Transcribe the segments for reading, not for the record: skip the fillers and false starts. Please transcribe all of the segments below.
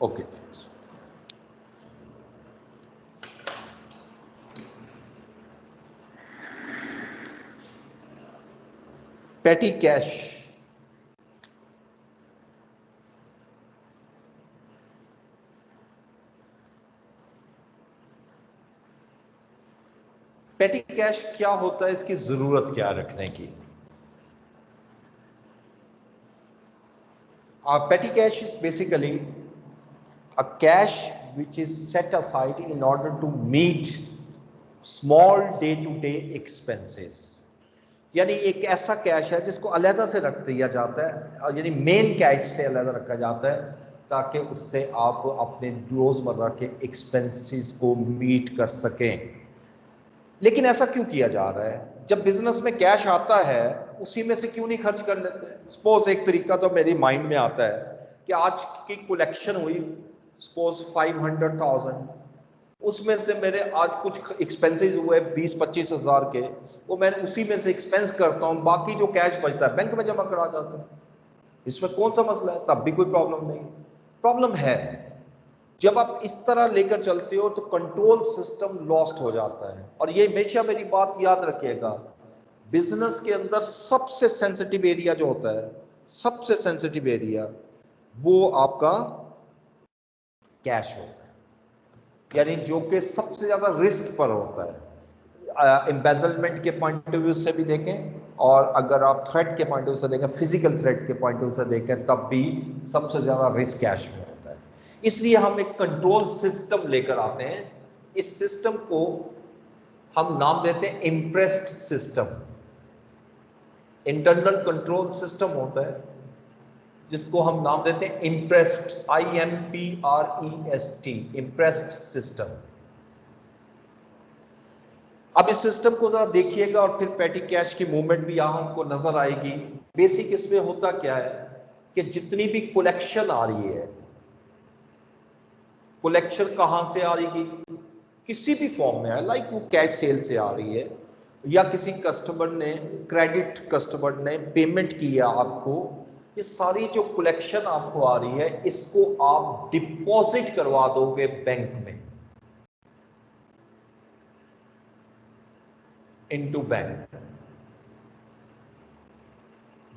Okay, पेटी cash. पेटी cash क्या होता है, इसकी जरूरत क्या रखने की? Petty cash is basically a cash which is set aside in order to meet small day-to-day expenses। यानी एक ऐसा कैश है जिसको अलग से रख दिया जाता है, और यानी मेन कैश से अलग रखा जाता है ताकि उससे आप अपने रोजमर्रा के एक्सपेंसेस को मीट कर सकें। लेकिन ऐसा क्यों किया जा रहा है? जब बिजनेस में कैश आता है उसी में से क्यों नहीं खर्च कर लेते? सपोज एक तरीका तो मेरे माइंड में आता है कि आज की कलेक्शन हुई सपोज 500,000, उसमें से मेरे आज कुछ एक्सपेंसेस हुए 20-25 हज़ार के, वो मैं उसी में से एक्सपेंस करता हूँ, बाकी जो कैश बचता है बैंक में जमा करा जाता हूँ। इसमें कौन सा मसला है? तब भी कोई प्रॉब्लम नहीं। प्रॉब्लम है जब आप इस तरह लेकर चलते हो तो कंट्रोल सिस्टम लॉस्ट हो जाता है। और ये हमेशा मेरी बात याद रखिएगा, बिजनेस के अंदर सबसे सेंसिटिव एरिया जो होता है, सबसे सेंसिटिव एरिया वो आपका कैश होता है, यानी जो कि सबसे ज्यादा रिस्क पर होता है। एम्बेजलमेंट के पॉइंट ऑफ व्यू से भी देखें, और अगर आप थ्रेट के पॉइंट ऑफ व्यू से देखें, फिजिकल थ्रेट के पॉइंट ऑफ व्यू से देखें, तब भी सबसे ज्यादा रिस्क कैश में होता है। इसलिए हम एक कंट्रोल सिस्टम लेकर आते हैं। इस सिस्टम को हम नाम देते हैं impressed system. Internal control system होता है जिसको हम नाम देते हैं इम्प्रेस्ड, IMPREST, इम्प्रेस्ड सिस्टम। अब इस सिस्टम को जरा देखिएगा और फिर पेटी कैश की मूवमेंट भी यहां हमको नजर आएगी। बेसिक इसमें होता क्या है कि जितनी भी कलेक्शन आ रही है, कलेक्शन कहां से आ रही, किसी भी फॉर्म में है, लाइक वो कैश सेल से आ रही है, या किसी कस्टमर ने, क्रेडिट कस्टमर ने पेमेंट किया आपको, ये सारी जो कलेक्शन आपको आ रही है इसको आप डिपॉजिट करवा दोगे बैंक में, into bank,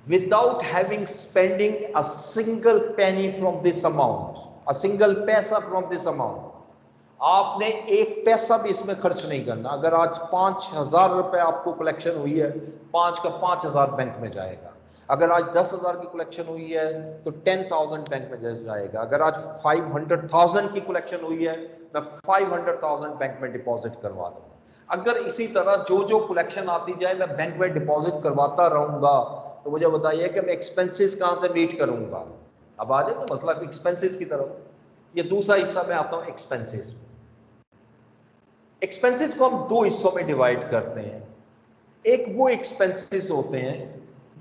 without having spending a single penny from this amount, a single पैसा from this amount। आपने एक पैसा भी इसमें खर्च नहीं करना। अगर आज 5,000 रुपए आपको कलेक्शन हुई है, 5 का 5,000 बैंक में जाएगा। अगर आज 10,000 की कलेक्शन हुई है तो 10,000 बैंक में जाएगा। अगर आज 500,000 की कलेक्शन हुई है, मैं 500,000 बैंक में डिपॉजिट करवा दूंगा। अगर इसी तरह जो जो कलेक्शन आती जाए मैं बैंक में डिपॉजिट करवाता रहूंगा, तो मुझे बताइए कि मैं एक्सपेंसेस कहां से मीट करूंगा? अब आ जाए ना मसला एक्सपेंसेस की तरफ। ये दूसरा हिस्सा में आता हूं एक्सपेंसेस। एक्सपेंसेस को हम दो हिस्सों में डिवाइड करते हैं। एक वो एक्सपेंसेस होते हैं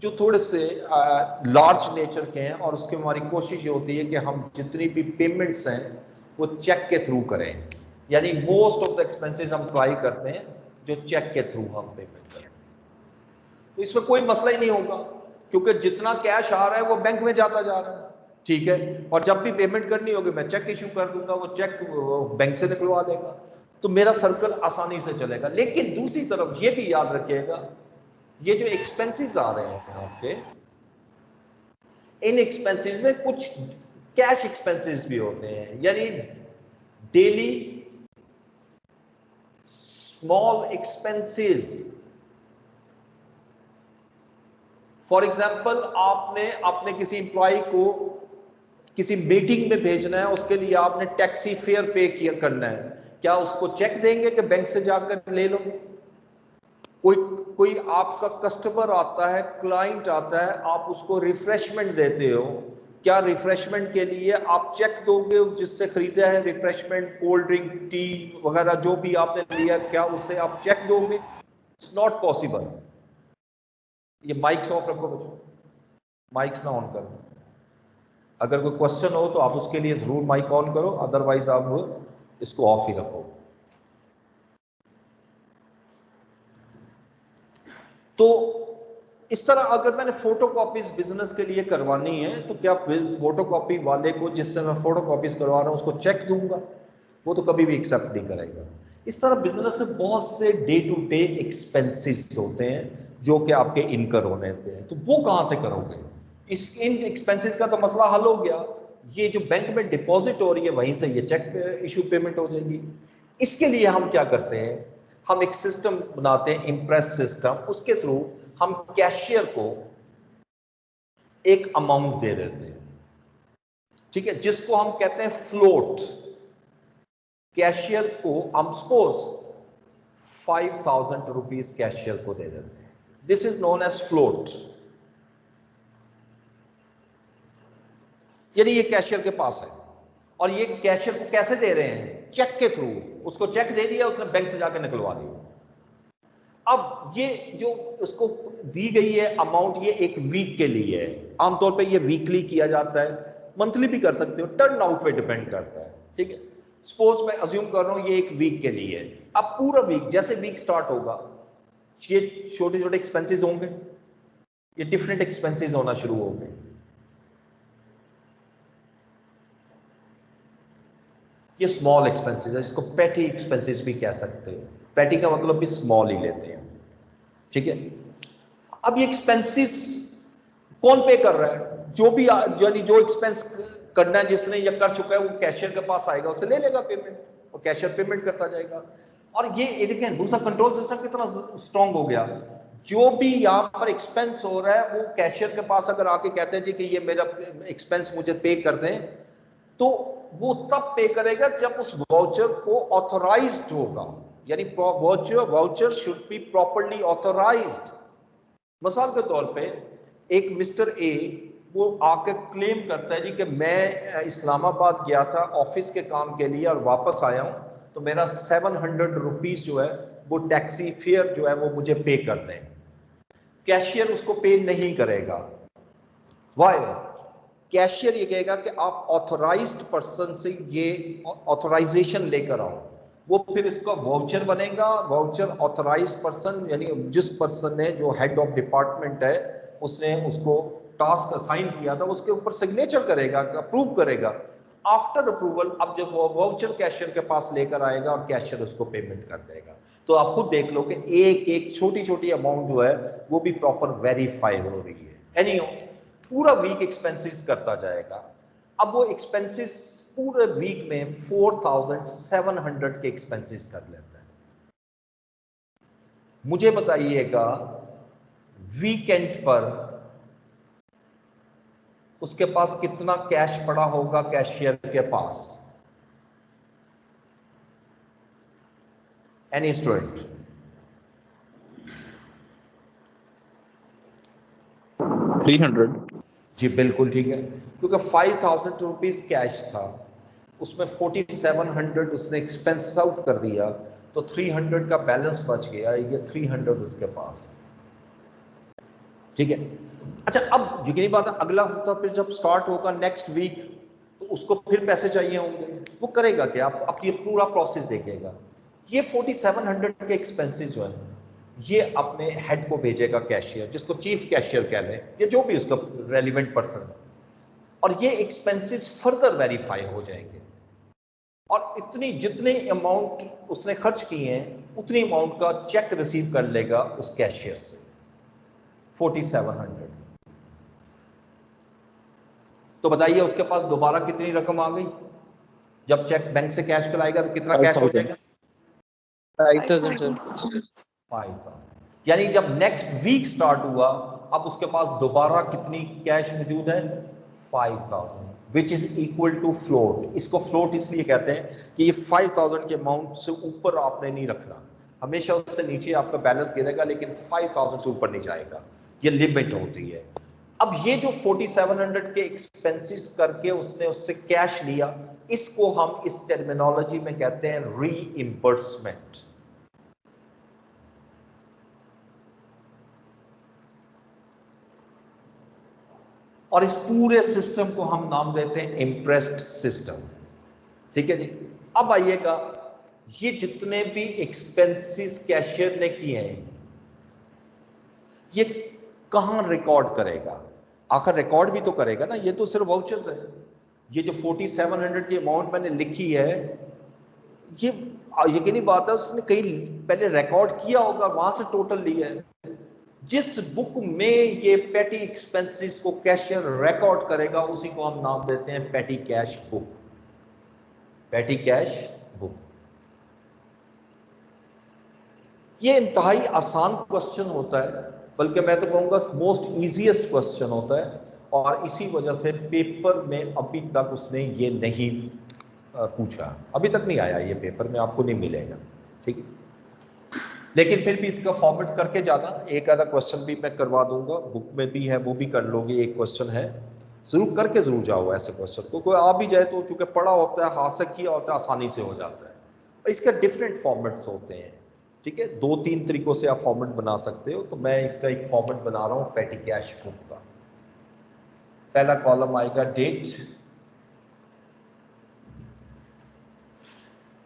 जो थोड़े से लार्ज नेचर के हैं, और उसके हमारी कोशिश ये होती है कि हम जितनी भी पेमेंट्स हैं वो चेक के थ्रू करें। यानी मोस्ट ऑफ द एक्सपेंसेस हम ट्राई करते हैं जो चेक के थ्रू हम पेमेंट करें। तो इसमें कोई मसला ही नहीं होगा, क्योंकि जितना कैश आ रहा है वो बैंक में जाता जा रहा है, ठीक है। और जब भी पेमेंट करनी होगी मैं चेक इशू कर दूंगा, वो चेक बैंक से निकलवा देगा, तो मेरा सर्कल आसानी से चलेगा। लेकिन दूसरी तरफ ये भी याद रखिएगा, ये जो एक्सपेंसेस आ रहे हैं आपके, इन एक्सपेंसेस में कुछ कैश एक्सपेंसेस भी होते हैं, यानी daily small expenses. For example, आपने अपने किसी इंप्लॉय को किसी मीटिंग में भेजना है, उसके लिए आपने टैक्सी फेयर पे किया करना है, क्या उसको चेक देंगे कि बैंक से जाकर ले लो? कोई कोई आपका कस्टमर आता है, क्लाइंट आता है, आप उसको रिफ्रेशमेंट देते हो, क्या रिफ्रेशमेंट के लिए आप चेक दोगे? जिससे खरीदा है रिफ्रेशमेंट, कोल्ड ड्रिंक, टी वगैरह जो भी आपने लिया, क्या उससे आप चेक दोगे? It's not possible. ये माइक्स ऑफ रखो बच्चों, माइक्स ना ऑन करो। अगर कोई क्वेश्चन हो तो आप उसके लिए जरूर माइक ऑन करो, अदरवाइज आप इसको ऑफ ही रखो। तो इस तरह अगर मैंने फोटोकॉपीज बिजनेस के लिए करवानी है तो क्या फोटोकॉपी वाले को जिससे मैं फोटोकॉपीज करवा रहा हूं उसको चेक दूंगा? वो तो कभी भी एक्सेप्ट नहीं करेगा। इस तरह बिजनेस से बहुत से डे टू डे एक्सपेंसेस होते हैं जो कि आपके इनकर होने होते हैं, तो वो कहां से करोगे? इन एक्सपेंसेस का तो मसला हल हो गया। ये जो बैंक में डिपॉजिट हो रही है वहीं से ये चेक इशू पेमेंट हो जाएगी। इसके लिए हम क्या करते हैं, हम एक सिस्टम बनाते हैं, इम्प्रेस सिस्टम, उसके थ्रू हम कैशियर को एक अमाउंट दे देते हैं, ठीक है, जिसको हम कहते हैं फ्लोट। कैशियर को हम सपोज 5,000 रुपीज कैशियर को दे देते हैं, this is known as float. यानी ये कैशियर के पास है और ये कैशियर को कैसे दे रहे हैं? चेक के थ्रू। उसको चेक दे दिया, उसने बैंक से जाकर निकलवा लिया। अब ये जो उसको दी गई है अमाउंट, ये एक वीक के लिए है। आमतौर पे ये वीकली किया जाता है, मंथली भी कर सकते हो, टर्न आउट पे डिपेंड करता है, ठीक है। सपोज मैं अज्यूम कर रहा हूं ये एक वीक के लिए है। अब पूरा वीक, जैसे वीक स्टार्ट होगा, ये छोटे छोटे एक्सपेंसेस होंगे, ये डिफरेंट एक्सपेंसेस होना शुरू होंगे। ये स्मॉल एक्सपेंसेस है, जिसको पेटी एक्सपेंसेस भी कह सकते हैं। पेटी का मतलब भी स्मॉल ही लेते हैं, ठीक है। अब ये एक्सपेंसेस कौन पे कर रहा है? जो भी यानी जो एक्सपेंस करना है जिसने या कर चुका है, वो कैशियर के पास आएगा, उसे ले लेगा पेमेंट, और कैशियर पेमेंट करता जाएगा। और ये देखें दूसरा कंट्रोल सिस्टम कितना स्ट्रांग हो गया। जो भी यहाँ पर एक्सपेंस हो रहा है, वो कैशियर के पास अगर आके कहते हैं जी कि ये मेरा एक्सपेंस मुझे पे कर दें, तो वो तब पे करेगा जब उस वाउचर को ऑथोराइज्ड होगा। यानी voucher should be properly authorized. मिसाल के तौर पे एक मिस्टर ए वो आकर क्लेम करता है जी कि मैं इस्लामाबाद गया था ऑफिस के काम के लिए और वापस आया हूं, तो मेरा 700 रुपीज जो है वो टैक्सी फेयर जो है वो मुझे पे कर दें। कैशियर उसको पे नहीं करेगा। वाई? कैशियर ये कहेगा कि आप ऑथोराइज्ड पर्सन से ये ऑथोराइजेशन लेकर आओ। वो फिर इसका वाउचर बनेगा। वाउचर ऑथोराइज्ड पर्सन यानी जिस पर्सन ने, जो हेड ऑफ डिपार्टमेंट है, उसने उसको टास्क असाइन किया था, उसके ऊपर सिग्नेचर करेगा, अप्रूव करेगा। आफ्टर अप्रूवल अब जब वो वाउचर कैशियर के पास लेकर आएगा और कैशियर उसको पेमेंट कर देगा। तो आप खुद देख लो कि एक एक छोटी छोटी अमाउंट जो है वो भी प्रॉपर वेरीफाई हो रही है। एनी पूरा वीक एक्सपेंसेस करता जाएगा। अब वो एक्सपेंसेस पूरे वीक में 4,700 के एक्सपेंसेस कर लेता है। मुझे बताइएगा वीकेंड पर उसके पास कितना कैश पड़ा होगा कैशियर के पास? Any student? 300। जी बिल्कुल ठीक है, क्योंकि 5,000 रुपीज कैश था, उसमें 4,700 उसने एक्सपेंस आउट कर दिया, तो 300 का बैलेंस बच गया। ये 300 उसके पास, ठीक है। अच्छा, अब यकीनी बात है अगला हफ्ता फिर जब स्टार्ट होगा नेक्स्ट वीक, तो उसको फिर पैसे चाहिए होंगे। वो करेगा क्या? आप ये पूरा प्रोसेस देखेगा। ये 4,700 के एक्सपेंसेस जो है ये अपने हेड को भेजेगा कैशियर, जिसको चीफ कैशियर कह लें, या जो भी उसका रेलिवेंट पर्सन है, और ये एक्सपेंसेस फर्दर वेरीफाई हो जाएंगे। और इतनी जितने अमाउंट उसने खर्च किए हैं उतनी अमाउंट का चेक रिसीव कर लेगा उस कैशियर से, 4,700। तो बताइए उसके पास दोबारा कितनी रकम आ गई? जब चेक बैंक से कैश कराएगा तो कितना कैश हो 5,000। जाएगा? 5,000 सर। 5,000। यानी जब नेक्स्ट वीक स्टार्ट हुआ, अब उसके पास दोबारा कितनी कैश मौजूद है? 5,000, which is equal to float. इसको फ्लोट इसलिए कहते हैं कि ये 5,000 के अमाउंट से ऊपर आपने नहीं रखना, हमेशा उससे नीचे आपका बैलेंस गिरेगा, लेकिन 5,000 से ऊपर नहीं जाएगा। ये लिमिट होती है। अब ये जो 4,700 के एक्सपेंसेस करके उसने उससे कैश लिया, इसको हम इस टर्मिनोलॉजी में कहते हैं रीइंबर्समेंट। और इस पूरे सिस्टम को हम नाम देते हैं इम्प्रेस्ड सिस्टम, ठीक है जी। अब आइएगा, ये जितने भी एक्सपेंसेस कैशियर ने किए हैं, ये कहां रिकॉर्ड करेगा? आखिर रिकॉर्ड भी तो करेगा ना, ये तो सिर्फ वाउचर्स है। ये जो 4700 की अमाउंट मैंने लिखी है, ये यकीनी बात है उसने कहीं पहले रिकॉर्ड किया होगा, वहां से टोटल लिया है। जिस बुक में ये पेटी एक्सपेंसेस को कैशियर रिकॉर्ड करेगा उसी को हम नाम देते हैं पेटी कैश बुक। पेटी कैश बुक। ये इंतहाई आसान क्वेश्चन होता है, बल्कि मैं तो कहूंगा मोस्ट इजीएस्ट क्वेश्चन होता है, और इसी वजह से पेपर में अभी तक उसने ये नहीं पूछा। अभी तक नहीं आया ये पेपर में, आपको नहीं मिलेगा, ठीक है। लेकिन फिर भी इसका फॉर्मेट करके जाना, एक आधा क्वेश्चन भी मैं करवा दूंगा, बुक में भी है, वो भी कर लोगे। एक क्वेश्चन है, जरूर करके जरूर जाओ ऐसे क्वेश्चन को। कोई आ भी जाए तो चूंकि पढ़ा होता है, हाथ से किया होता है, आसानी से हो जाता है। और इसके डिफरेंट फॉर्मेट्स होते हैं, ठीक है। 2-3 तरीकों से आप फॉर्मेट बना सकते हो। तो मैं इसका एक फॉर्मेट बना रहा हूँ पेटी कैश बुक का। पहला कॉलम आएगा डेट,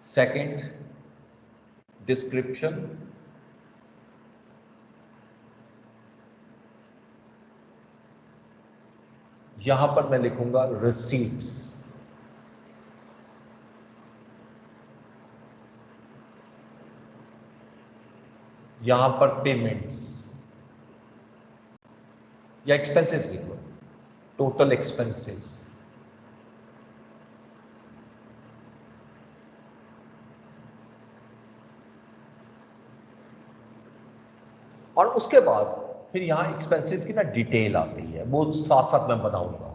सेकंड डिस्क्रिप्शन, यहां पर मैं लिखूंगा रिसीट्स, यहां पर पेमेंट्स या एक्सपेंसेस लिखो, टोटल एक्सपेंसेस। और उसके बाद फिर यहां एक्सपेंसेस की ना डिटेल आती है, वो साथ साथ मैं बनाऊंगा।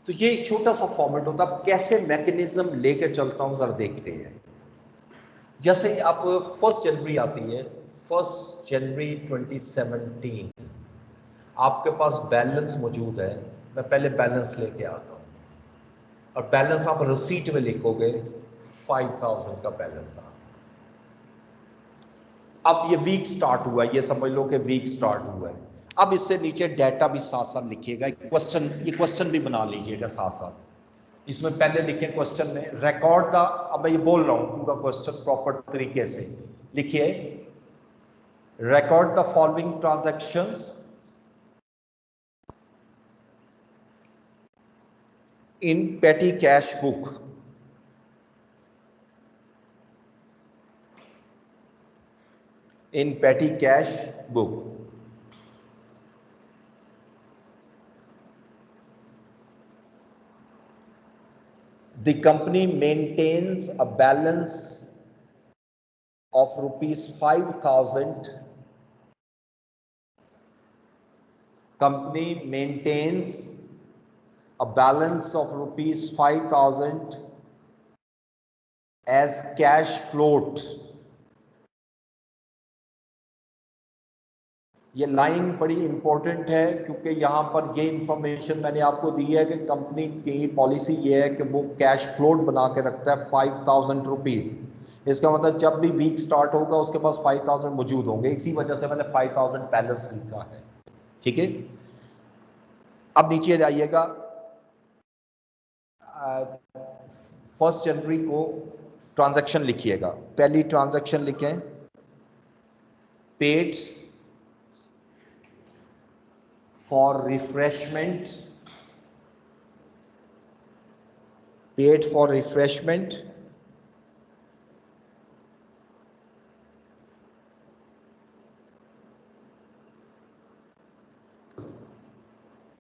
तो ये एक छोटा सा फॉर्मेट होता है। कैसे मैकेनिज्म लेकर चलता हूं जरा देखते हैं। जैसे आप 1 जनवरी आती है, 1 जनवरी 2017, आपके पास बैलेंस मौजूद है। मैं पहले बैलेंस लेके आता हूं, और बैलेंस आप रिसीट में लिखोगे 5000 का बैलेंस आ। अब ये वीक स्टार्ट हुआ है, ये समझ लो कि वीक स्टार्ट हुआ है। अब इससे नीचे डाटा भी साथ साथ लिखिएगा, क्वेश्चन, ये क्वेश्चन भी बना लीजिएगा साथ साथ। इसमें पहले लिखे क्वेश्चन में रिकॉर्ड का, अब मैं ये बोल रहा हूं पूरा क्वेश्चन प्रॉपर तरीके से लिखिए। रिकॉर्ड द फॉलोइंग ट्रांजैक्शंस इन पेटी कैश बुक। इन पेटी cash book, the company maintains a balance of rupees 5000. Company maintains a balance of rupees 5000 as cash float। ये लाइन बड़ी इंपॉर्टेंट है, क्योंकि यहाँ पर ये इंफॉर्मेशन मैंने आपको दी है कि कंपनी की पॉलिसी ये है कि वो कैश फ्लोट बना के रखता है 5000 रुपीज़। इसका मतलब जब भी वीक स्टार्ट होगा उसके पास 5000 मौजूद होंगे, इसी वजह से मैंने 5000 बैलेंस लिखा है, ठीक है। अब नीचे जाइएगा, 1 जनवरी को ट्रांजैक्शन लिखिएगा। पहली ट्रांजैक्शन लिखें, paid for refreshment, paid for refreshment,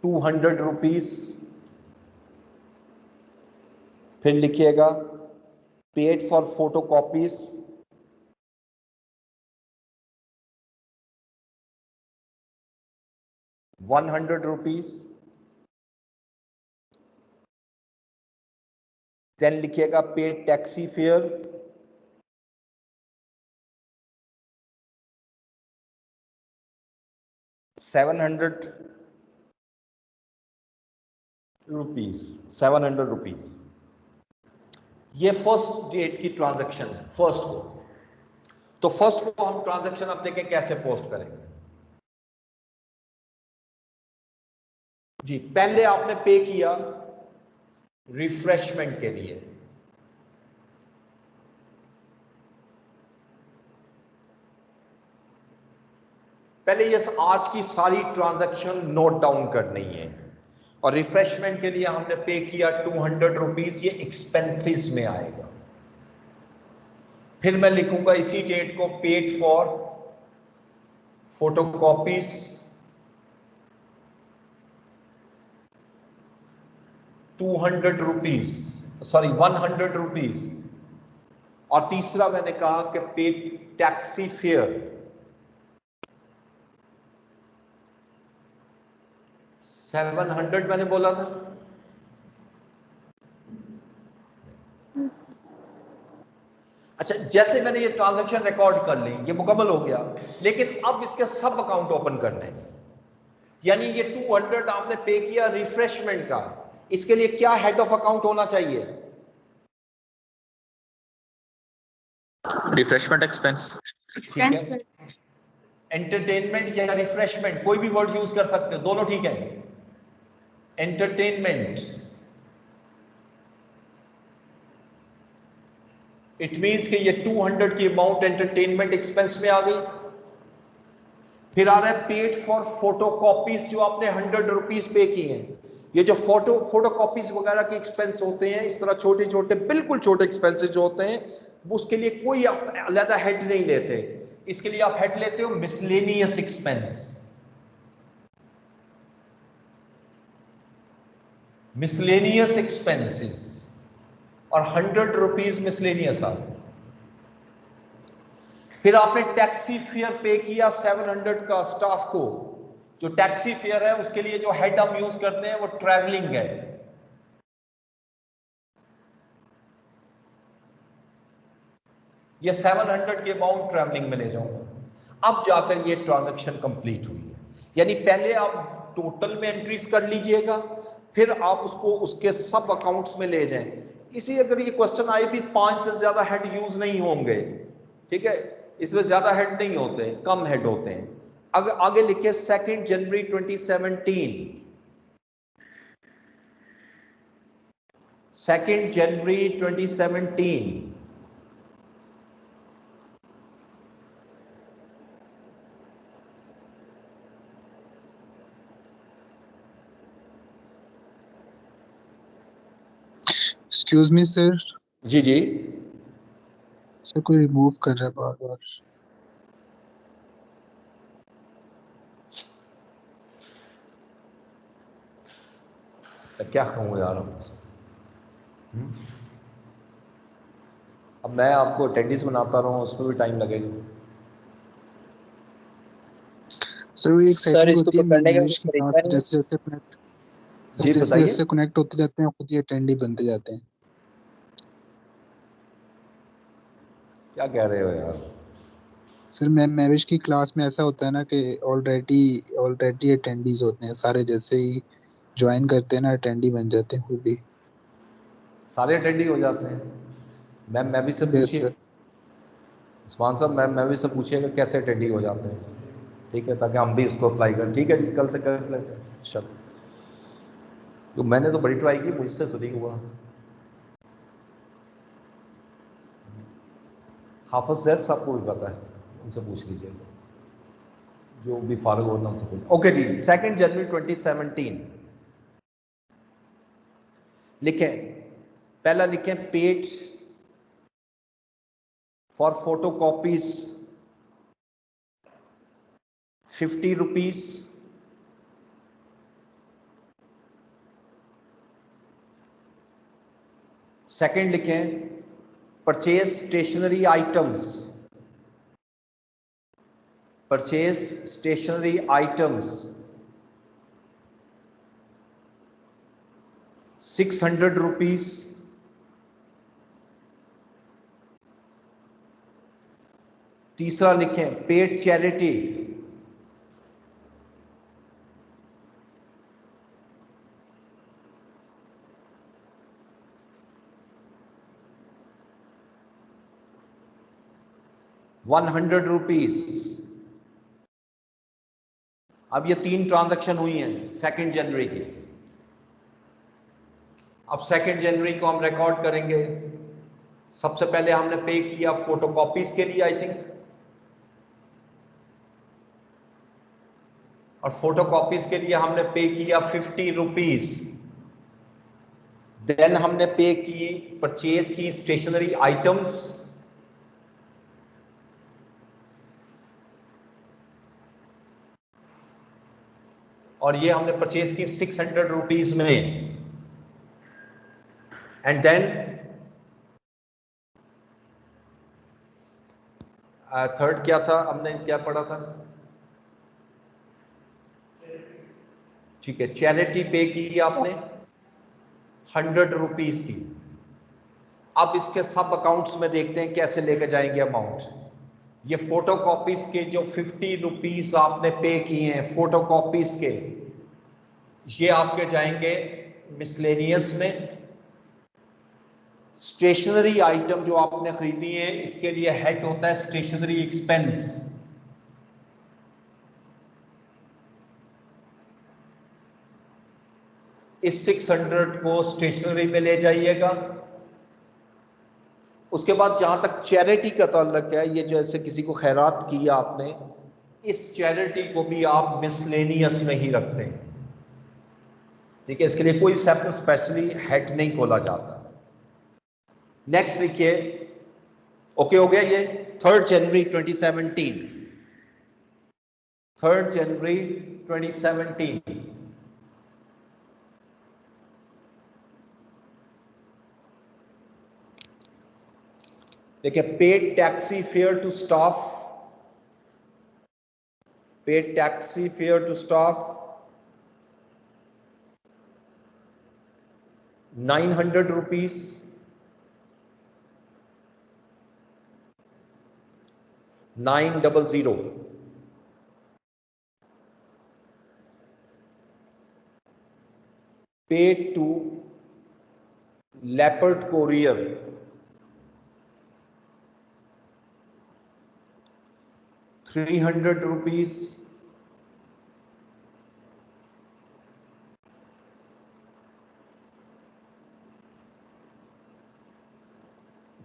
₹200। फिर लिखिएगा paid for photo copies, ₹100। Then लिखिएगा पेड टैक्सी फेयर, ₹700। ये फर्स्ट डेट की ट्रांजैक्शन है, फर्स्ट को। तो फर्स्ट को हम ट्रांजैक्शन अब देखें कैसे पोस्ट करेंगे। जी, पहले आपने पे किया रिफ्रेशमेंट के लिए, पहले ये आज की सारी ट्रांजैक्शन नोट डाउन करनी है। और रिफ्रेशमेंट के लिए हमने पे किया 200 रुपीज, ये एक्सपेंसेस में आएगा। फिर मैं लिखूंगा इसी डेट को paid for photocopies 200 rupees, sorry 100 rupees. और तीसरा मैंने कहा कि पेड टैक्सी फेयर 700 मैंने बोला था। अच्छा, जैसे मैंने ये ट्रांजैक्शन रिकॉर्ड कर ली, ये मुकम्मल हो गया, लेकिन अब इसके सब अकाउंट ओपन करने हैं। यानी ये 200 आपने पे किया रिफ्रेशमेंट का, इसके लिए क्या हेड ऑफ अकाउंट होना चाहिए? Refreshment expense. ठीक है, एंटरटेनमेंट या रिफ्रेशमेंट कोई भी वर्ड यूज कर सकते हो, दोनों ठीक है। एंटरटेनमेंट, इट मींस कि ये 200 की अमाउंट एंटरटेनमेंट एक्सपेंस में आ गई। फिर आ रहा है पेड फॉर फोटोकॉपीज, जो आपने 100 रुपीज पे किए हैं। ये जो फोटोकॉपीज वगैरह के एक्सपेंस होते हैं, इस तरह छोटे छोटे बिल्कुल छोटे एक्सपेंसेस जो होते हैं, उसके लिए कोई आप अलग हेड नहीं लेते। इसके लिए आप हेड लेते हो मिसलेनियस एक्सपेंस। मिसलेनियस एक्सपेंसेस और 100 रुपीज मिसलेनियस आ गए। फिर आपने टैक्सी फेयर पे किया 700 का स्टाफ को। जो टैक्सी फेयर है उसके लिए जो हेड हम यूज करते हैं वो ट्रैवलिंग है। ये 700 की अमाउंट ट्रैवलिंग में ले जाऊंगा। अब जाकर ये ट्रांजैक्शन कंप्लीट हुई है। यानी पहले आप टोटल में एंट्रीज कर लीजिएगा, फिर आप उसको उसके सब अकाउंट्स में ले जाएं। इसी अगर ये क्वेश्चन आए भी 5 से ज्यादा हेड यूज नहीं होंगे, ठीक है, इसमें ज्यादा हेड नहीं होते, कम हेड होते हैं। अगर आगे लिखे 2 जनवरी 2017, 2 जनवरी 2017, एक्सक्यूज मी सर। जी जी सर कोई रिमूव कर रहा है बार बार। क्या कहूँ यार। अब मैं आपको अटेंडेंस बनाता रहूँ, उसमें भी टाइम लगेगा। सर वो एक सर सेटिंग इसको होती है पकड़ने का मैनेज कोई की, तरीका आप नहीं है? जैसे जैसे कनेक्ट जी जैसे बताइए, जैसे कनेक्ट होते जाते हैं खुद ही अटेंडी बनते जाते हैं। क्या कह रहे हो यार? सर मैविश की क्लास में ऐसा होता है ना कि ऑलरेडी ऑलरेडी अटेंडीज होते हैं सारे, जैसे ही ज्वाइन करते हैं ना अटेंडी बन जाते हैं खुद ही। सारे अटेंडी हो जाते हैं। मैम मैं भी से यस पूछिए, सर। उस्मान साहब मैम मैं भी से पूछिएगा कैसे अटेंडी हो जाते हैं, ठीक है, ताकि हम भी उसको अप्लाई करें। ठीक है जी, कल से कर लेते हैं। चलो, तो मैंने तो बड़ी ट्राई की, मुझसे तो नहीं हुआ। हाफिज जैद साहब को भी पता है, उनसे पूछ लीजिएगा, जो भी फारूक होना उनसे पूछ। ओके जी, 2 जनवरी 2017 लिखें, पहला लिखें paid for photocopies 50 rupees. Second लिखें purchase stationery items, purchase stationery items 600 rupees. तीसरा लिखें पेड चैरिटी 100 रुपीज। अब ये 3 ट्रांजैक्शन हुई हैं 2 जनवरी की। अब 2 जनवरी को हम रिकॉर्ड करेंगे। सबसे पहले हमने पे किया फोटोकॉपीज के लिए, आई थिंक और फोटोकॉपीज के लिए हमने पे किया 50 रुपीज। देन हमने पे की, परचेज की स्टेशनरी आइटम्स, और ये हमने परचेज की 600 रुपीज में। एंड देन थर्ड क्या था, हमने क्या पढ़ा था, ठीक है, चैरिटी पे की आपने 100 रुपीज की। अब इसके सब अकाउंट्स में देखते हैं कैसे लेके जाएंगे अमाउंट। ये फोटोकॉपीज के जो 50 रुपीज आपने पे किए हैं फोटोकॉपीज के, ये आपके जाएंगे मिसलेनियस में। स्टेशनरी आइटम जो आपने खरीदी है इसके लिए हेड होता है स्टेशनरी एक्सपेंस। इस 600 को स्टेशनरी में ले जाइएगा। उसके बाद जहां तक चैरिटी का ताल्लुक है, ये जैसे किसी को खैरात किया आपने, इस चैरिटी को भी आप मिसलेनियस में ही रखते हैं, ठीक है, इसके लिए कोई सेपरेट स्पेशली हेड नहीं खोला जाता। नेक्स्ट देखिए, ओके हो गया ये 3 जनवरी 2017, 3 जनवरी 2017। देखिए, paid taxi fare to staff, paid taxi fare to staff 900 rupees. $900। paid to leopard courier 300 rupees।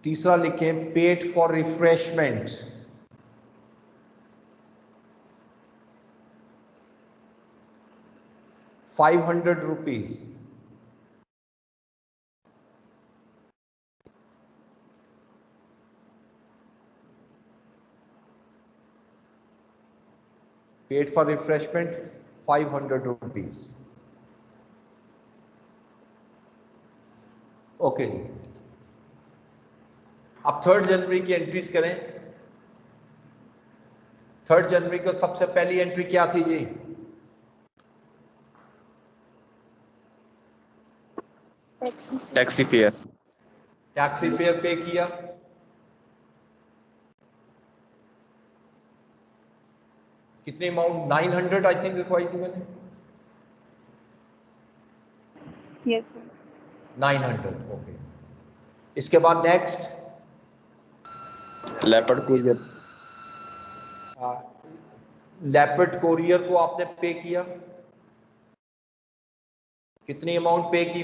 तीसरा लिखें paid for refreshment 500 rupees. Paid for refreshment 500 rupees. Okay, अब 3 जनवरी की एंट्रीज करें। 3 जनवरी को सबसे पहली एंट्री क्या थी जी? Taxi fare. टैक्सी फेयर पे किया, कितने अमाउंट? 900 आई थिंक लिखवाई थी मैंने। Yes sir. 900, ओके। इसके बाद next leopard courier. Leopard courier को आपने पे किया, कितनी अमाउंट पे की?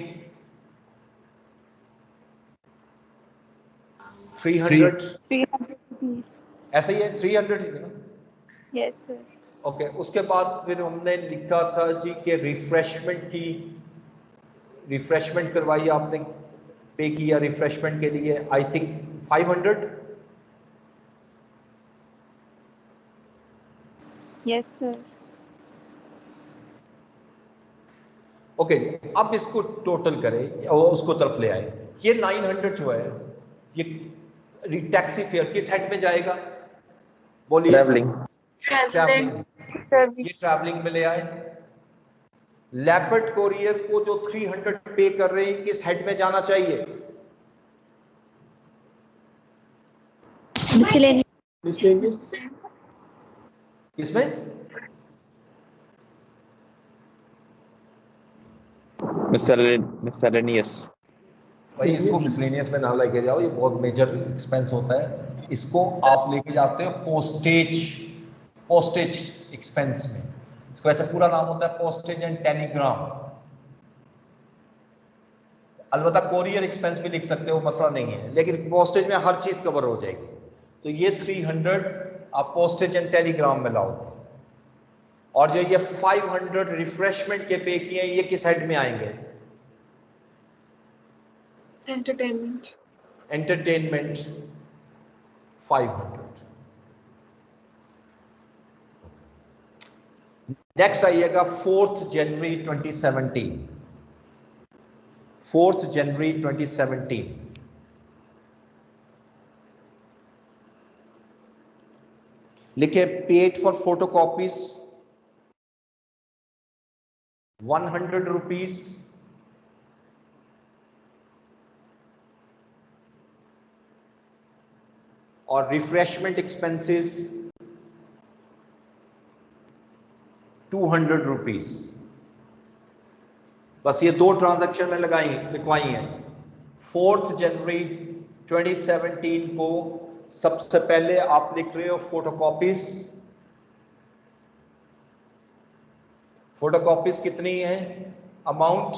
300। 300 rupees। ऐसा ही है, 300 ही है ना? Yes sir. ओके, उसके बाद फिर हमने लिखा था जी कि रिफ्रेशमेंट करवाई आपने, पे किया रिफ्रेशमेंट के लिए I think 500। Yes sir. Okay, अब इसको टोटल करें और उसको तरफ ले आए। ये 900 जो है, ये टैक्सी फेयर किस हेड में जाएगा बोलिए? ट्रैवलिंग। ये ट्रैवलिंग में ले आए। लेपर्ड कोरियर को जो 300 पे कर रहे हैं किस हेड में जाना चाहिए? मिसलेनियस। किसमें? मिसलेनियस। भाई इसको मिसलेनियस में ना लेके जाओ, ये बहुत मेजर एक्सपेंस होता है। इसको आप लेके जाते हो पोस्टेज एक्सपेंस में। इसको ऐसा पूरा नाम होता है पोस्टेज एंड टेलीग्राम। अलबत्ता कोरियर एक्सपेंस भी लिख सकते हो, मसला नहीं है, लेकिन पोस्टेज में हर चीज कवर हो जाएगी। तो ये 300 आप पोस्टेज एंड टेलीग्राम में लाओगे। और जो ये 500 रिफ्रेशमेंट के पे किए ये किस हेड में आएंगे? एंटरटेनमेंट। एंटरटेनमेंट 500। नेक्स्ट आइएगा 4 जनवरी 2017। 4 जनवरी 2017 लिखे पेड फॉर फोटोकॉपीज 100 रुपीज, और रिफ्रेशमेंट एक्सपेंसेस 200 रुपीज। बस ये दो ट्रांजैक्शन में लिखवाई हैं। 4 जनवरी 2017 को सबसे पहले आप लिख रहे हो फोटोकॉपीज। फोटोकॉपीज कितनी है? Amount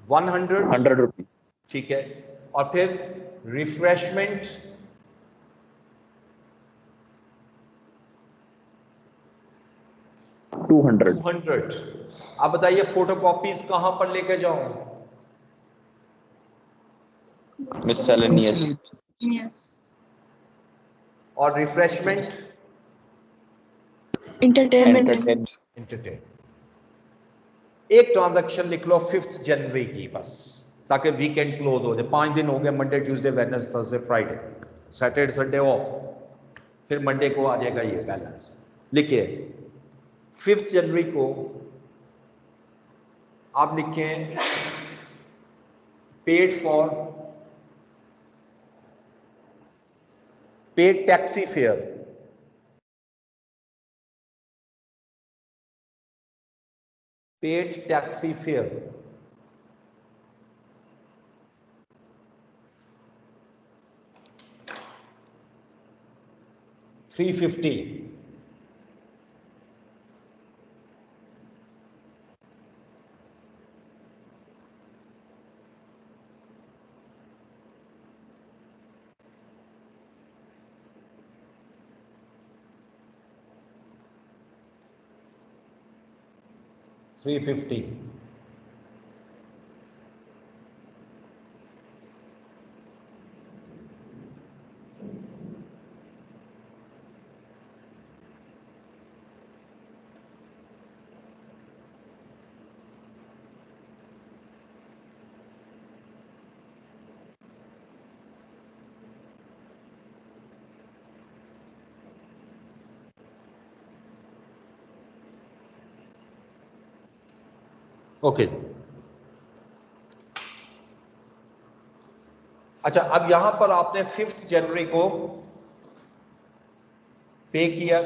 100 100 rupees. ठीक है। और फिर रिफ्रेशमेंट 200। अब बताइए फोटोकॉपीज कहां पर लेके जाऊं? मिससेलेनियस। यस। और रिफ्रेशमेंट एंटरटेनमेंट। एंटरटेन। एक ट्रांजैक्शन लिख लो 5 जनवरी की, बस ताकि वीकेंड क्लोज हो जाए। 5 दिन हो गए, Monday Tuesday Wednesday Thursday Friday, Saturday Sunday off, फिर मंडे को आ जाएगा ये बैलेंस। लिखिए 5 जनवरी को आप लिखें paid for paid taxi fair, paid taxi fair 350। $350। Okay. अच्छा, अब यहां पर आपने 5 जनवरी को पे किया।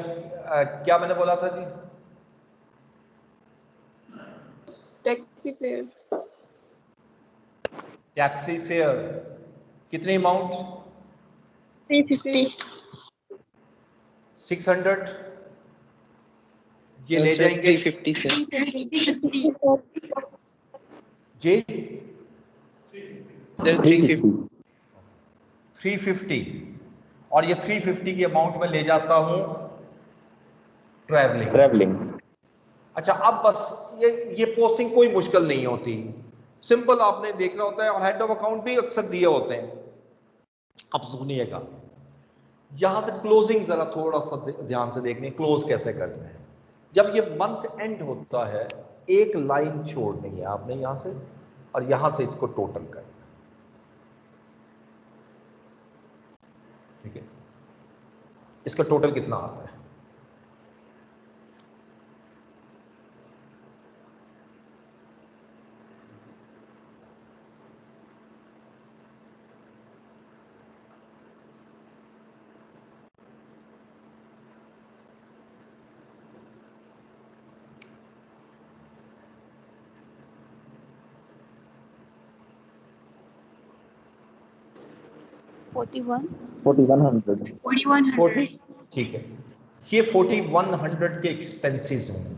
क्या मैंने बोला था जी? टैक्सी फेयर टैक्सी फेयर कितनी अमाउंट? 350। 600। ये ले सर जाएंगे 350 सर। जी। सर 350। 350 और ये 350 की अमाउंट में ले जाता हूं ट्रैवलिंग। अच्छा, अब बस ये पोस्टिंग कोई मुश्किल नहीं होती, सिंपल आपने देखना होता है, और हेड ऑफ अकाउंट भी अक्सर दिए होते हैं। अब सुनिएगा, यहां से क्लोजिंग जरा थोड़ा सा ध्यान से देखनी, क्लोज कैसे करना है। जब ये मंथ एंड होता है, एक लाइन छोड़नी है आपने यहां से, और यहां से इसको टोटल करना। ठीक है, इसका टोटल कितना आता है? $41। 40। ठीक है, ये 4100 के एक्सपेंसेस होंगे।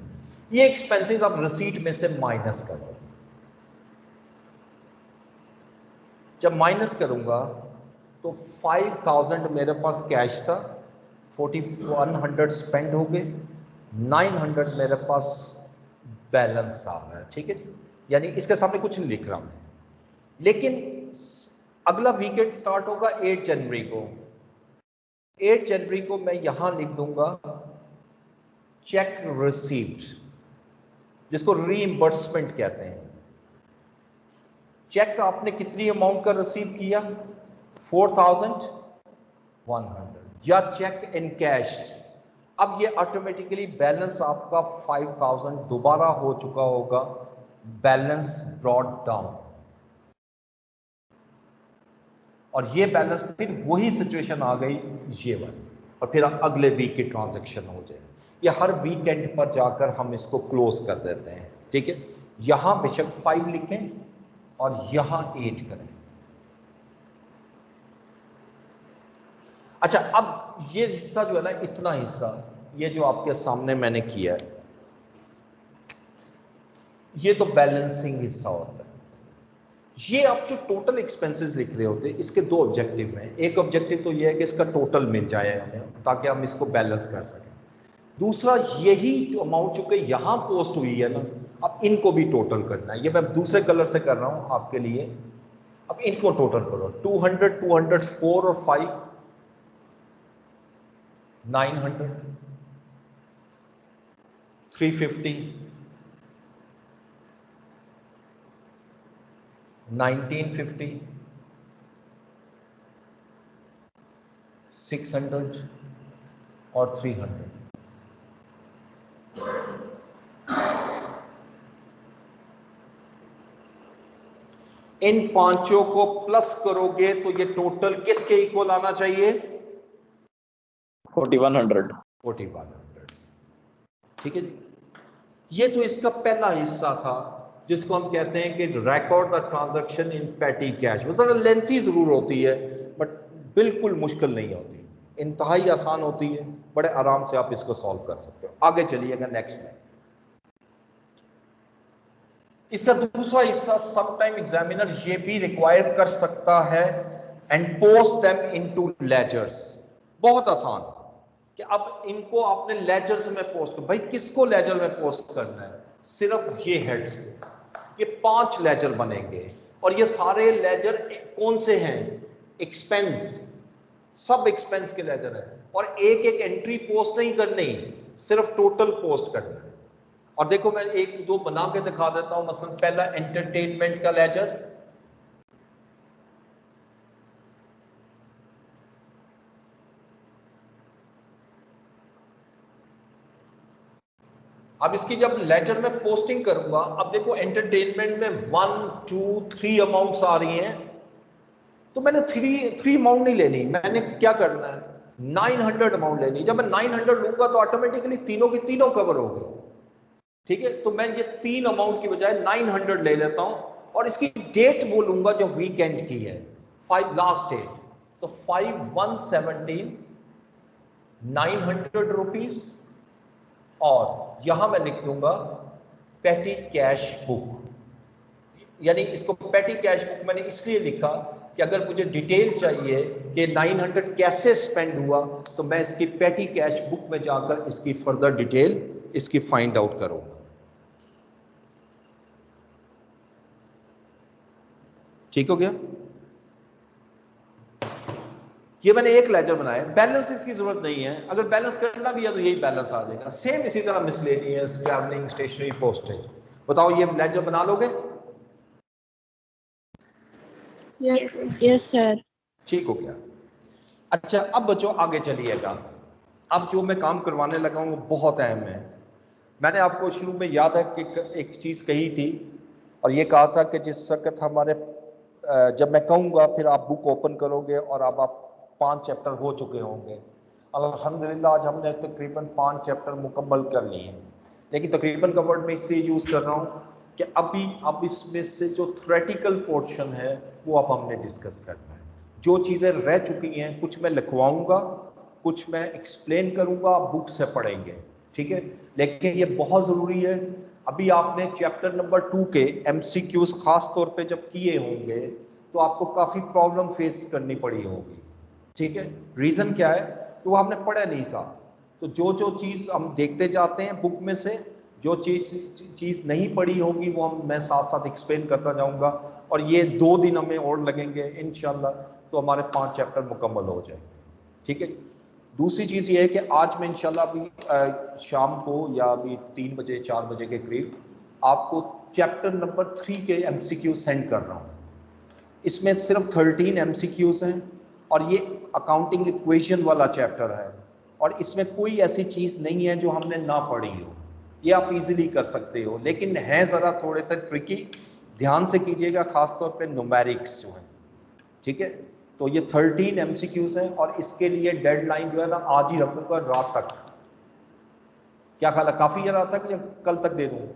ये एक्सपेंसेस आप रिसीट में से माइनस करो। जब माइनस करूंगा तो 5000 मेरे पास कैश था, 4100 स्पेंड हो गए, 900 मेरे पास बैलेंस आ रहा है, ठीक है जी। यानी इसके सामने कुछ नहीं लिख रहा मैं, लेकिन अगला वीकेंड स्टार्ट होगा 8 जनवरी को। 8 जनवरी को मैं यहां लिख दूंगा चेक रिसीव्ड, जिसको रीइंबर्समेंट कहते हैं। चेक आपने कितनी अमाउंट का रिसीव किया, 4100, या चेक इन कैश। अब ये ऑटोमेटिकली बैलेंस आपका 5000 दोबारा हो चुका होगा, बैलेंस ब्रॉट डाउन। और ये बैलेंस फिर वही सिचुएशन आ गई ये वाली, और फिर अगले वीक की ट्रांजैक्शन हो जाए। ये हर वीकेंड पर जाकर हम इसको क्लोज कर देते हैं, ठीक है। यहां बेशक 5 लिखें और यहां 8 करें। अच्छा, अब ये हिस्सा जो है ना, इतना हिस्सा ये जो आपके सामने मैंने किया है, ये तो बैलेंसिंग हिस्सा होता है। ये आप जो टोटल एक्सपेंसेस लिख रहे होते हैं, इसके दो ऑब्जेक्टिव हैं। एक ऑब्जेक्टिव तो ये है कि इसका टोटल मिल जाए हमें, ताकि हम इसको बैलेंस कर सकें। दूसरा, यही जो अमाउंट चूंकि यहां पोस्ट हुई है ना, अब इनको भी टोटल करना है। ये मैं दूसरे कलर से कर रहा हूं आपके लिए। अब इनको टोटल करो, 200, 204 और 5, 900, 350, 1950, 600 और 300। इन पांचों को प्लस करोगे तो ये टोटल किसके इक्वल आना चाहिए, 4100। 4100, ठीक है जी। ये तो इसका पहला हिस्सा था, जिसको हम कहते हैं कि रिकॉर्ड द ट्रांजैक्शन इन पेटी कैश। वो जरा लेंथी जरूर होती है, बट बिल्कुल मुश्किल नहीं होती, इंतहाई आसान होती है। बड़े आराम से आप इसको सॉल्व कर सकते हो। आगे चलिएगा नेक्स्ट में। इसका दूसरा हिस्सा समटाइम एग्जामिनर ये भी रिक्वायर कर सकता है, and post them into ledgers. बहुत आसान कि अब इनको आपने लेजर्स में पोस्ट कर। भाई किसको लेजर में पोस्ट करना है, सिर्फ ये हेड्स को। ये 5 लेजर बनेंगे, और ये सारे लेजर कौन से हैं, एक्सपेंस, सब एक्सपेंस के लेजर हैं। और एक एक एंट्री पोस्ट नहीं करनी, सिर्फ टोटल पोस्ट करना है। और देखो मैं एक दो बना के दिखा देता हूं। मसलन पहला एंटरटेनमेंट का लेजर, अब इसकी जब लेजर में पोस्टिंग करूंगा, अब देखो एंटरटेनमेंट में 1, 2, 3 अमाउंट्स आ रही हैं, तो मैंने 3 अमाउंट नहीं लेनी। मैंने क्या करना है, 900 अमाउंट लेनी। जब मैं 900 लूंगा तो ऑटोमेटिकली तीनों की तीनों कवर हो गई, ठीक है। तो मैं ये 3 अमाउंट की बजाय 900 ले लेता हूं, और इसकी डेट बोलूंगा जो वीकेंड की है, 5 लास्ट डेट, तो 5/1/17, 900 रुपीज। और यहां मैं लिख दूंगा पेटी कैश बुक। यानी इसको पेटी कैश बुक मैंने इसलिए लिखा कि अगर मुझे डिटेल चाहिए कि 900 कैसे स्पेंड हुआ, तो मैं इसकी पेटी कैश बुक में जाकर इसकी फर्दर डिटेल इसकी फाइंड आउट करूंगा। ठीक हो गया। ये मैंने एक लेजर बनाया, बैलेंस इसकी जरूरत नहीं है। अगर बैलेंस करना भी है तो यही बैलेंस आ जाएगा। सेम इसी तरह मिसलेनियस, ट्रैवलिंग, स्टेशनरी, पोस्टेज। बताओ ये लेजर बना लोगे? Yes sir. ठीक हो गया। अच्छा, अब बच्चों आगे चलिएगा। अब जो मैं काम करवाने लगा हूं वो बहुत अहम है। मैंने आपको शुरू में याद है कि एक चीज कही थी, और ये कहा था कि जिस वक्त हमारे जब मैं कहूँगा फिर आप बुक ओपन करोगे और अब आप 5 चैप्टर हो चुके होंगे। अल्हम्दुलिल्लाह आज हमने तकरीबन 5 चैप्टर मुकम्मल कर लिए हैं। लेकिन तकरीबन का वर्ड मैं इसलिए यूज़ कर रहा हूँ कि अभी अब इसमें से जो थ्योरेटिकल पोर्शन है वो अब हमने डिस्कस करना है। जो चीज़ें रह चुकी हैं कुछ मैं लिखवाऊँगा, कुछ मैं एक्सप्लेन करूँगा, आप बुक से पढ़ेंगे, ठीक है। लेकिन ये बहुत ज़रूरी है। अभी आपने चैप्टर नंबर 2 के MCQs खास तौर पे जब किए होंगे तो आपको काफ़ी प्रॉब्लम फेस करनी पड़ी होगी, ठीक है। रीज़न क्या है, तो वो हमने पढ़ा नहीं था। तो जो जो चीज़ हम देखते जाते हैं बुक में से, जो चीज़ नहीं पढ़ी होगी वो मैं साथ साथ एक्सप्लेन करता जाऊंगा, और ये 2 दिन हमें और लगेंगे इंशाल्लाह, तो हमारे 5 चैप्टर मुकम्मल हो जाएंगे। ठीक है। दूसरी चीज़ ये है कि आज मैं इंशाल्लाह अभी शाम को या अभी 3 बजे 4 बजे के करीब आपको चैप्टर नंबर 3 के MCQ सेंड कर रहा हूँ। इसमें सिर्फ 13 MCQs हैं और ये अकाउंटिंग इक्वेशन वाला चैप्टर है, और इसमें कोई ऐसी चीज़ नहीं है जो हमने ना पढ़ी हो। ये आप इजीली कर सकते हो, लेकिन है ज़रा थोड़े से ट्रिकी, ध्यान से कीजिएगा, ख़ासतौर पे न्यूमेरिक्स जो है। ठीक है। तो ये 13 MCQs हैं और इसके लिए डेडलाइन जो है ना आज ही रखूँगा रात तक। क्या ख्याल है, काफ़ी है रात तक या कल तक दे दूँ?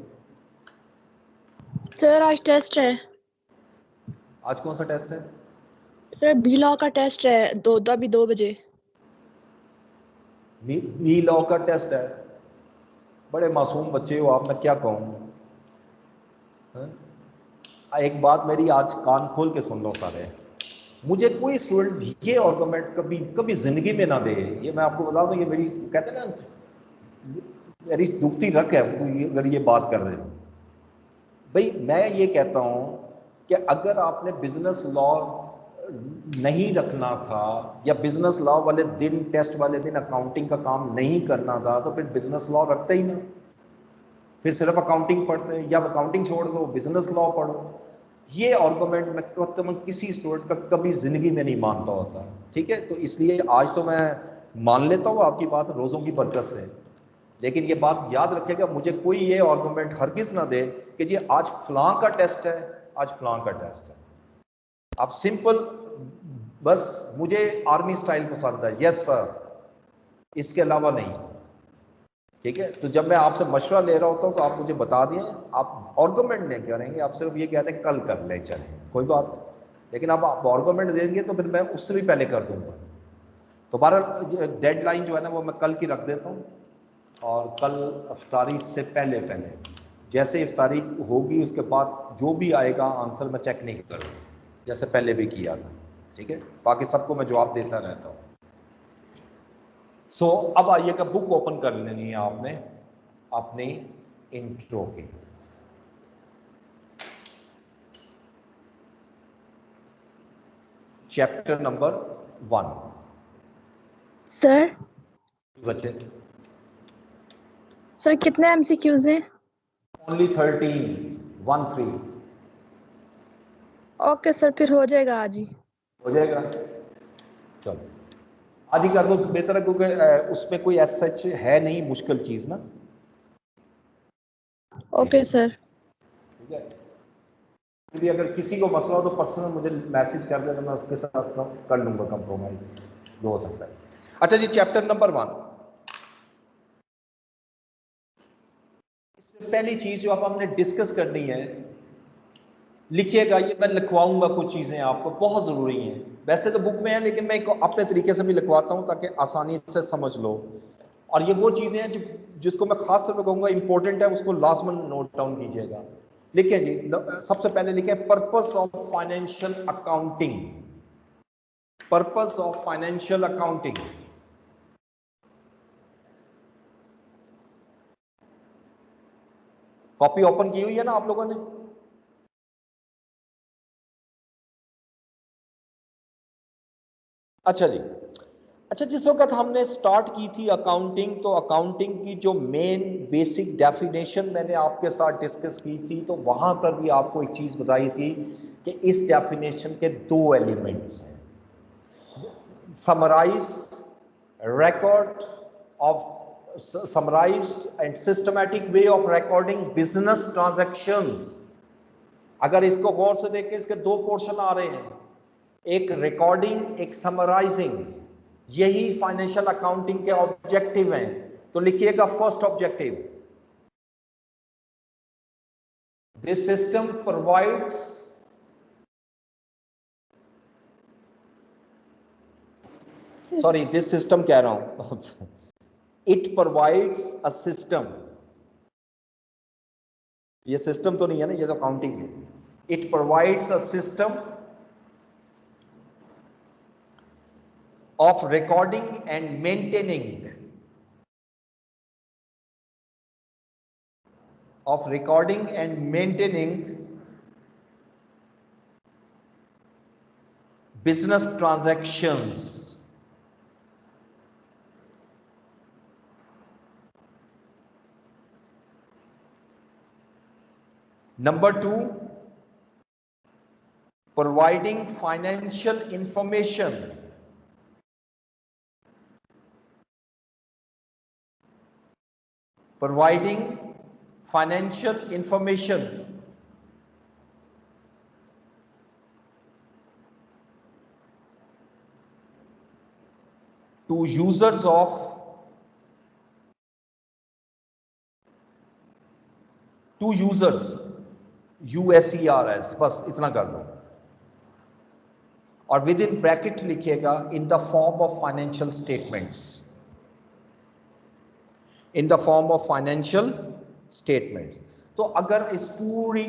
सर आज टेस्ट है। आज कौन सा टेस्ट है? सर बी लॉ का टेस्ट है, अभी 2 बजे। बी लॉ का टेस्ट है? बड़े मासूम बच्चे हो आप, मैं क्या कहूँ। एक बात मेरी आज कान खोल के सुन लो सारे, मुझे कोई स्टूडेंट ये आर्गुमेंट कभी कभी जिंदगी में ना दे। ये मैं आपको बता दूं, ये मेरी कहते हैं ना मेरी दुखती रख है अगर ये बात कर रहे हो। भाई मैं ये कहता हूँ कि अगर आपने बिजनेस लॉ नहीं रखना था या बिजनेस लॉ वाले दिन, टेस्ट वाले दिन अकाउंटिंग का काम नहीं करना था, तो फिर बिजनेस लॉ रखते ही ना, फिर सिर्फ अकाउंटिंग पढ़ते, या अकाउंटिंग छोड़ दो बिजनेस लॉ पढ़ो। ये आर्गुमेंट मैं किसी स्टूडेंट का कभी जिंदगी में नहीं मानता होता। ठीक है। तो इसलिए आज तो मैं मान लेता हूँ आपकी बात रोज़ों की बरकत से, लेकिन ये बात याद रखिएगा, मुझे कोई ये आर्गुमेंट हरगिज़ ना दे कि जी आज फलां का टेस्ट है, आज फलां का टेस्ट है। आप सिंपल बस मुझे आर्मी स्टाइल पसंद है, यस सर, इसके अलावा नहीं। ठीक है। तो जब मैं आपसे मशवरा ले रहा होता हूँ तो आप मुझे बता दिए, आप आर्गुमेंट नहीं करेंगे, आप सिर्फ ये कहते हैं कल कर ले, चले कोई बात नहीं। लेकिन आप आर्गुमेंट देंगे तो फिर मैं उससे भी पहले कर दूंगा। तो बहरहाल डेडलाइन जो है ना वो मैं कल की रख देता हूँ, और कल इफ्तारी से पहले पहले, जैसे इफ्तारी होगी उसके बाद जो भी आएगा आंसर मैं चेक नहीं करूँगा, जैसे पहले भी किया था। ठीक है। बाकी सबको मैं जवाब देता रहता हूँ। सो अब आइएगा, बुक ओपन कर लेनी है आपने अपनी इंट्रो की। Chapter number 1। सर बच्चे सर कितने MCQs हैं? ओनली 13। ओके सर, फिर हो जाएगा आज ही। हो जाएगा, चलो आज ही कर दो बेहतर है, क्योंकि उसमें कोई एस सच है नहीं मुश्किल चीज ना। Okay sir. ठीक है। फिर अगर किसी को मसला हो तो पर्सनल मुझे मैसेज कर दे, तो मैं उसके साथ कर लूंगा कंप्रोमाइज, जो हो सकता है। अच्छा जी, चैप्टर नंबर 1। पहली चीज जो आप हमने डिस्कस करनी है, लिखिएगा, ये मैं लिखवाऊंगा कुछ चीजें आपको बहुत जरूरी हैं, वैसे तो बुक में है लेकिन मैं एक अपने तरीके से भी लिखवाता हूं ताकि आसानी से समझ लो। और ये वो चीजें हैं जिसको मैं खास तौर पे कहूंगा इंपॉर्टेंट है, उसको लाजमन नोट डाउन कीजिएगा। लिखिए जी, सबसे पहले लिखिए purpose of financial accounting. Purpose of financial accounting. Copy open की हुई है ना आप लोगों ने? अच्छा जी। अच्छा, जिस वक्त हमने स्टार्ट की थी अकाउंटिंग, तो अकाउंटिंग की जो मेन बेसिक डेफिनेशन मैंने आपके साथ डिस्कस की थी, तो वहां पर भी आपको एक चीज बताई थी कि इस डेफिनेशन के 2 एलिमेंट्स हैं। Summarize record of summarized and systematic way of recording business transactions। अगर इसको गौर से देखें, इसके 2 पोर्शन आ रहे हैं, एक रिकॉर्डिंग, एक समराइजिंग। यही फाइनेंशियल अकाउंटिंग के ऑब्जेक्टिव हैं। तो लिखिएगा first objective, this system provides sorry this system कह रहा हूं इट प्रोवाइड्स अ सिस्टम। ये सिस्टम तो नहीं है ना, ये तो अकाउंटिंग है। It provides a system of recording and maintaining business transactions. Number 2, providing financial information. To users of USERS, बस इतना कर दो, और विद इन ब्रैकेट लिखिएगा in the form of financial statements. तो अगर इस पूरी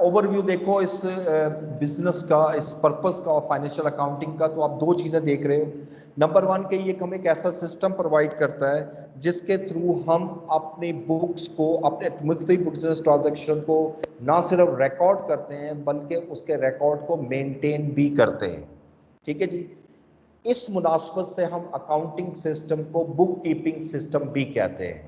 ओवरव्यू देखो इस बिजनेस का, इस पर्पस का और फाइनेंशियल अकाउंटिंग का, तो आप दो चीजें देख रहे हो। नंबर 1 के ये हमें एक ऐसा सिस्टम प्रोवाइड करता है जिसके थ्रू हम अपनी बुक्स को, अपने मुख्तलिफ बिजनेस ट्रांजैक्शन को ना सिर्फ रिकॉर्ड करते हैं बल्कि उसके रिकॉर्ड को मेंटेन भी करते हैं। ठीक है जी। इस मुनासबत से हम अकाउंटिंग सिस्टम को बुक कीपिंग सिस्टम भी कहते हैं।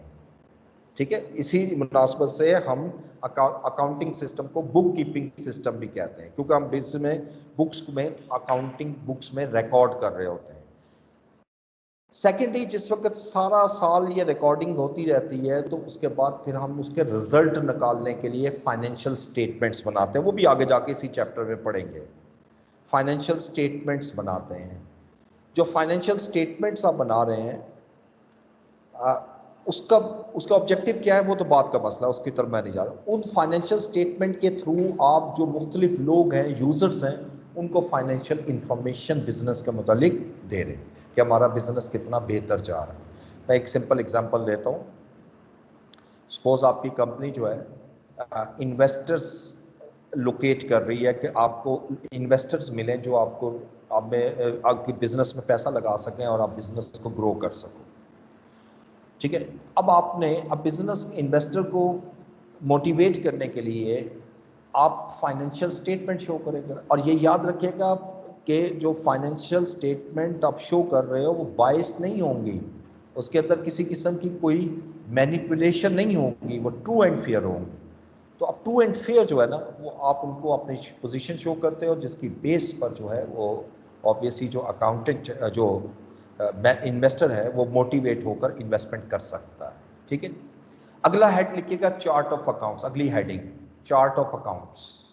ठीक है, इसी मुनासबत से हम अकाउंटिंग सिस्टम को बुक कीपिंग सिस्टम भी कहते हैं, क्योंकि हम इसमें बुक्स में, अकाउंटिंग बुक्स में रिकॉर्ड कर रहे होते हैं। सेकेंडली, जिस वक्त सारा साल ये रिकॉर्डिंग होती रहती है तो उसके बाद फिर हम उसके रिजल्ट निकालने के लिए फाइनेंशियल स्टेटमेंट्स बनाते हैं। वो भी आगे जाके इसी चैप्टर में पढ़ेंगे। फाइनेंशियल स्टेटमेंट्स बनाते हैं। जो फाइनेंशियल स्टेटमेंट्स आप बना रहे हैं उसका ऑब्जेक्टिव क्या है वो तो बात का मसला है, उसकी तरफ मैं नहीं जा रहा। उन फाइनेंशियल स्टेटमेंट के थ्रू आप जो मुख्तलिफ लोग हैं, यूजर्स हैं, उनको फाइनेंशियल इंफॉर्मेशन बिजनेस के मुतालिक दे रहे हैं कि हमारा बिजनेस कितना बेहतर जा रहा है। मैं एक सिंपल एग्जांपल देता हूँ। सपोज आपकी कंपनी जो है इन्वेस्टर्स लोकेट कर रही है कि आपको इन्वेस्टर्स मिलें जो आपको आपके बिजनेस में पैसा लगा सकें और आप बिजनेस को ग्रो कर सको। ठीक है, अब बिजनेस इन्वेस्टर को मोटिवेट करने के लिए आप फाइनेंशियल स्टेटमेंट शो करेंगे, और ये याद रखिएगा कि जो फाइनेंशियल स्टेटमेंट आप शो कर रहे हो वो बायस नहीं होंगी, उसके अंदर किसी किस्म की कोई मैनिपुलेशन नहीं होगी, वो ट्रू एंड फेयर होंगी। तो अब ट्रू एंड फेयर जो है ना, वो आप उनको अपनी पोजीशन शो करते हो, जिसकी बेस पर जो है वो ऑब्वियसली जो अकाउंटेंट, जो इन्वेस्टर है, वो मोटिवेट होकर इन्वेस्टमेंट कर सकता है। ठीक है, अगला हेड लिखिएगा चार्ट ऑफ अकाउंट्स। अगली हेडिंग चार्ट ऑफ अकाउंट्स।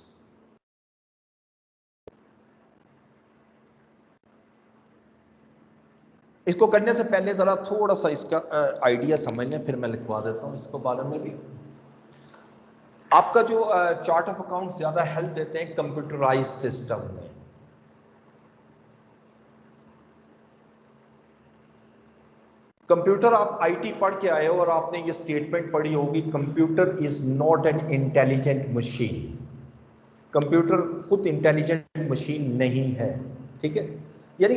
इसको करने से पहले जरा थोड़ा सा इसका आइडिया समझ लें, फिर मैं लिखवा देता हूं इसको बारे में भी। आपका जो चार्ट ऑफ अकाउंट ज्यादा हेल्प देते हैं कंप्यूटराइज सिस्टम में। कंप्यूटर, आप आईटी पढ़ के आए हो और आपने ये स्टेटमेंट पढ़ी होगी, computer is not an intelligent machine. Computer खुद इंटेलिजेंट मशीन नहीं है। ठीक है, यानी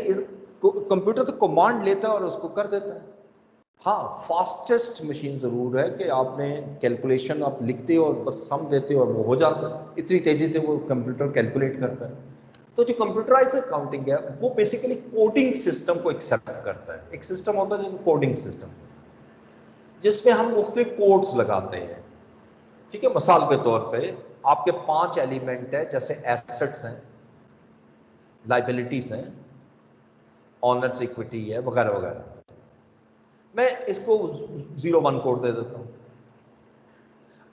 कंप्यूटर तो कमांड लेता है और उसको कर देता है। हाँ, फास्टेस्ट मशीन जरूर है कि आपने कैलकुलेशन आप लिखते हो और बस सम देते हो और वो हो जाता है, इतनी तेजी से वो कंप्यूटर कैलकुलेट करता है। तो जो कंप्यूटराइज अकाउंटिंग है वो बेसिकली कोडिंग सिस्टम को एक्सेप्ट करता है। एक सिस्टम होता है जो कोडिंग सिस्टम, जिसमें हम मुख्तलिफ कोड्स लगाते हैं। ठीक है, मिसाल के तौर पे आपके 5 एलिमेंट है, जैसे एसेट्स हैं, लाइबिलिटीज हैं, ऑनर्स इक्विटी है, वगैरह वगैरह। मैं इसको 01 कोड दे देता हूं।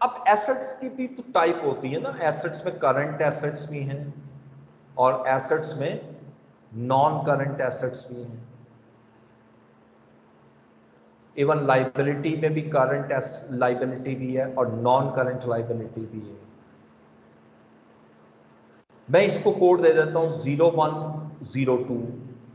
अब एसेट्स की भी तो टाइप होती है ना, एसेट्स में करंट एसेट्स भी हैं और एसेट्स में नॉन करंट एसेट्स भी हैं। इवन लाइबिलिटी में भी करंट लाइबिलिटी भी है और नॉन करंट लाइबिलिटी भी है। मैं इसको कोड दे देता हूं 0102,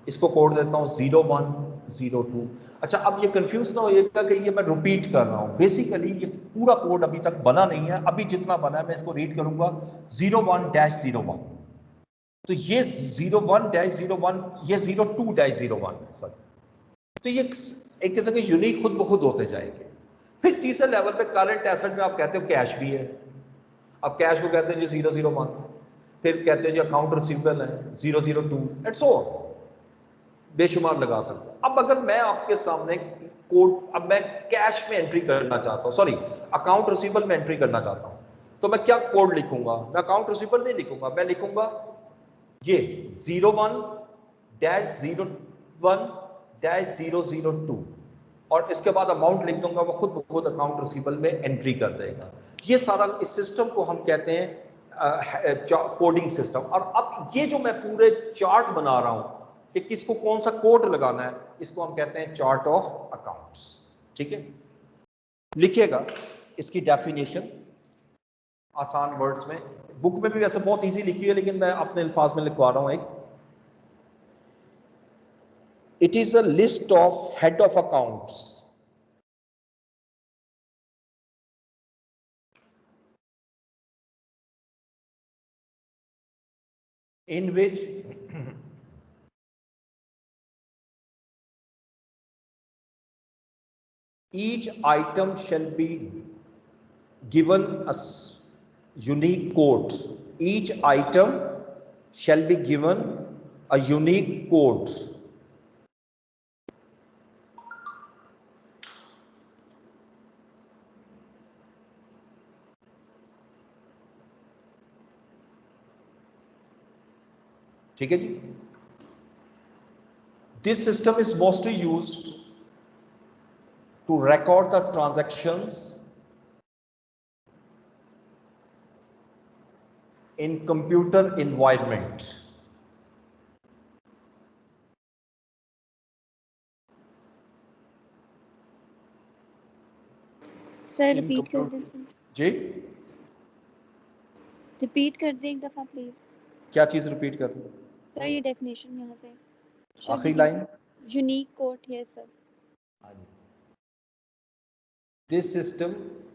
इसको कोड देता हूं 0102। अच्छा, अब ये कंफ्यूज ना होइएगा कि ये मैं रिपीट कर रहा हूं। बेसिकली ये पूरा कोड अभी तक बना नहीं है, अभी जितना बना है मैं इसको रीड करूंगा 01-01। तो ये 01-01, ये 02-01, सॉरी, तो ये एक किस्म के यूनिक खुद ब खुद होते जाएंगे। फिर तीसरे लेवल पे करंट एसेट में आप कहते हो कैश भी है, अब कैश को कहते हैं जी 001, फिर कहते हैं जी अकाउंट रिसीवेबल है 002 एंड सो बेशुमार लगा सकते हैं। अब अगर मैं आपके सामने कोड, अब मैं कैश में एंट्री करना चाहता हूं, सॉरी अकाउंट रिसीवेबल में एंट्री करना चाहता हूं, तो मैं क्या कोड लिखूंगा? मैं अकाउंट रिसीवेबल नहीं लिखूंगा, मैं लिखूंगा ये 01-01-002 और इसके बाद अमाउंट लिख दूंगा, वो खुद ब खुद अकाउंट रिसीवेबल में एंट्री कर देगा। ये सारा इस सिस्टम को हम कहते हैं कोडिंग सिस्टम। और अब ये जो मैं पूरे चार्ट बना रहा हूं कि किसको कौन सा कोड लगाना है, इसको हम कहते हैं चार्ट ऑफ अकाउंट्स। ठीक है, लिखिएगा इसकी डेफिनेशन आसान वर्ड्स में, बुक में भी वैसे बहुत इजी लिखी है लेकिन मैं अपने अल्फाज में लिखवा रहा हूं एक। It is a list of head of accounts in which each item shall be given a unique code. Each item shall be given a unique code. ठीक है जी। This system is mostly used to record the transactions in computer environment. Sir repeat कर दें please, ji, repeat कर दें एक दफा please. क्या चीज रिपीट कर रही? सर ये डेफिनेशन यहाँ से आखिरी line. Unique code, yes sir. This system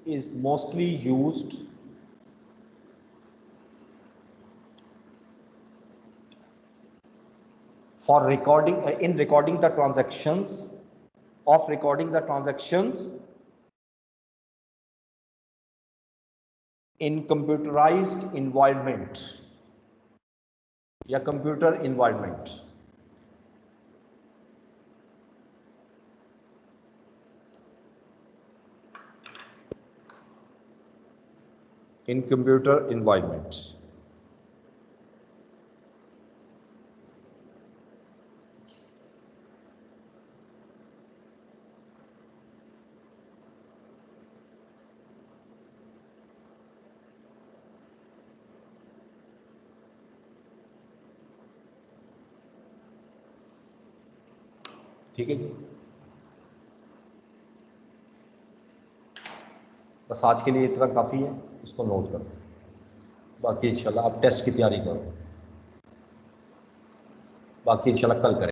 is mostly used for recording recording the transactions in computerized environment या computer environment. In computer environment. ठीक है जी, बस आज के लिए इतना काफ़ी है, इसको नोट करो, बाकी इंशाल्लाह आप टेस्ट की तैयारी करो, बाकी इंशाल्लाह कल करें।